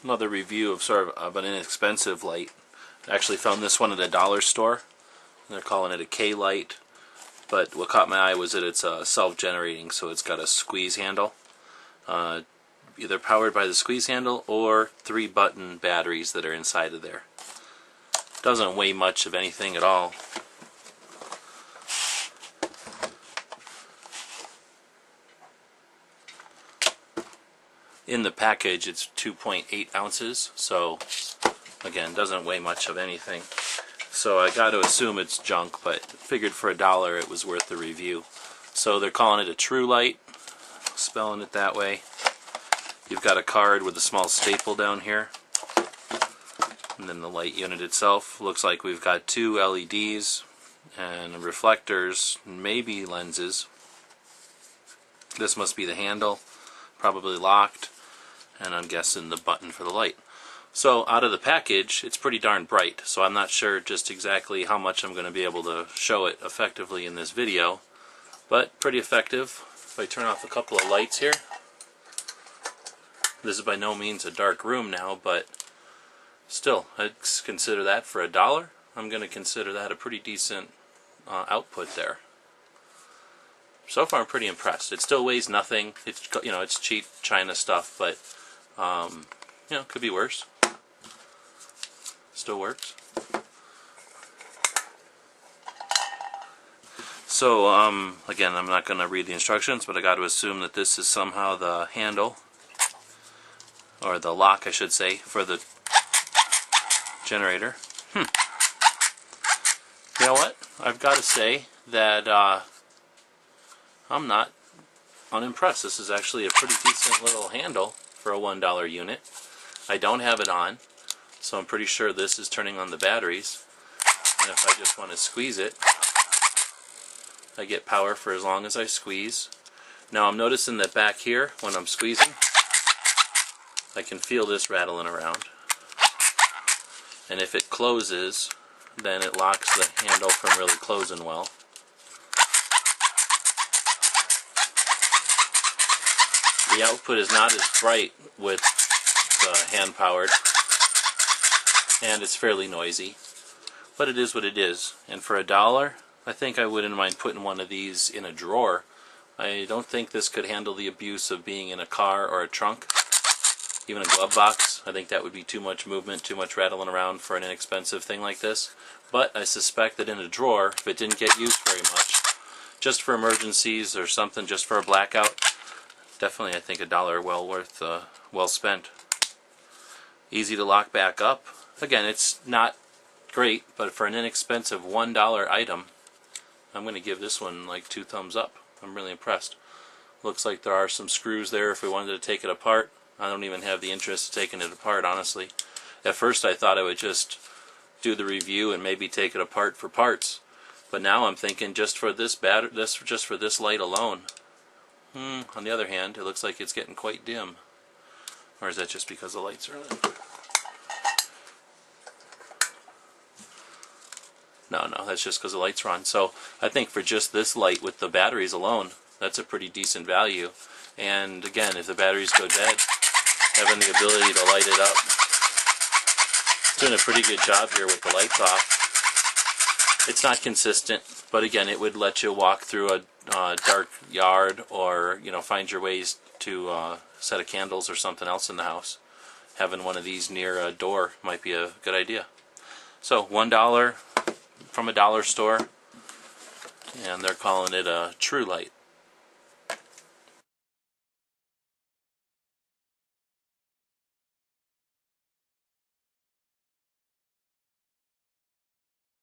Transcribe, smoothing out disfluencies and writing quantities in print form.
Another review of sort of an inexpensive light. I actually found this one at a dollar store. They're calling it a K-light, but what caught my eye was that it's self-generating, so it's got a squeeze handle. Either powered by the squeeze handle or 3-button batteries that are inside of there. Doesn't weigh much of anything at all. In the package it's 2.8 ounces, so again, doesn't weigh much of anything. So I got to assume it's junk, but figured for $1 it was worth the review. So they're calling it a True Light, spelling it that way. You've got a card with a small staple down here. And then the light unit itself. Looks like we've got 2 LEDs and reflectors, maybe lenses. This must be the handle, probably locked, and I'm guessing the button for the light. So out of the package, it's pretty darn bright, so I'm not sure just exactly how much I'm going to be able to show it effectively in this video, but pretty effective. If I turn off a couple of lights here, this is by no means a dark room now, but still, I'd consider that for $1. I'm going to consider that a pretty decent output there. So far I'm pretty impressed. It still weighs nothing. It's, you know, it's cheap China stuff, but you know, could be worse. Still works. So again, I'm not going to read the instructions, but I got to assume that this is somehow the handle, or the lock I should say, for the generator. You know what? I've got to say that I'm not unimpressed. This is actually a pretty decent little handle for a $1 unit. I don't have it on, so I'm pretty sure this is turning on the batteries. And if I just want to squeeze it, I get power for as long as I squeeze. Now I'm noticing that back here, when I'm squeezing, I can feel this rattling around. And if it closes, then it locks the handle from really closing well. The output is not as bright with the hand powered, and it's fairly noisy, but it is what it is. And for $1, I think I wouldn't mind putting one of these in a drawer. I don't think this could handle the abuse of being in a car or a trunk, even a glove box. I think that would be too much movement, too much rattling around for an inexpensive thing like this. But I suspect that in a drawer, if it didn't get used very much, just for emergencies or something, just for a blackout, definitely I think $1 well spent. Easy to lock back up. Again, it's not great, but for an inexpensive $1 item, I'm going to give this one like 2 thumbs up. I'm really impressed. Looks like there are some screws there if we wanted to take it apart. I don't even have the interest of taking it apart, honestly. At first I thought I would just do the review and maybe take it apart for parts, but now I'm thinking just for this just for this light alone. On the other hand, it looks like it's getting quite dim. Or is that just because the lights are on? No, that's just because the lights are on. So I think for just this light with the batteries alone, that's a pretty decent value. And again, if the batteries go dead, having the ability to light it up, it's doing a pretty good job here with the lights off. It's not consistent, but again, it would let you walk through a dark yard, or find your ways to a set of candles or something else in the house. Having one of these near a door might be a good idea. So $1 from a dollar store, and they're calling it a True Light.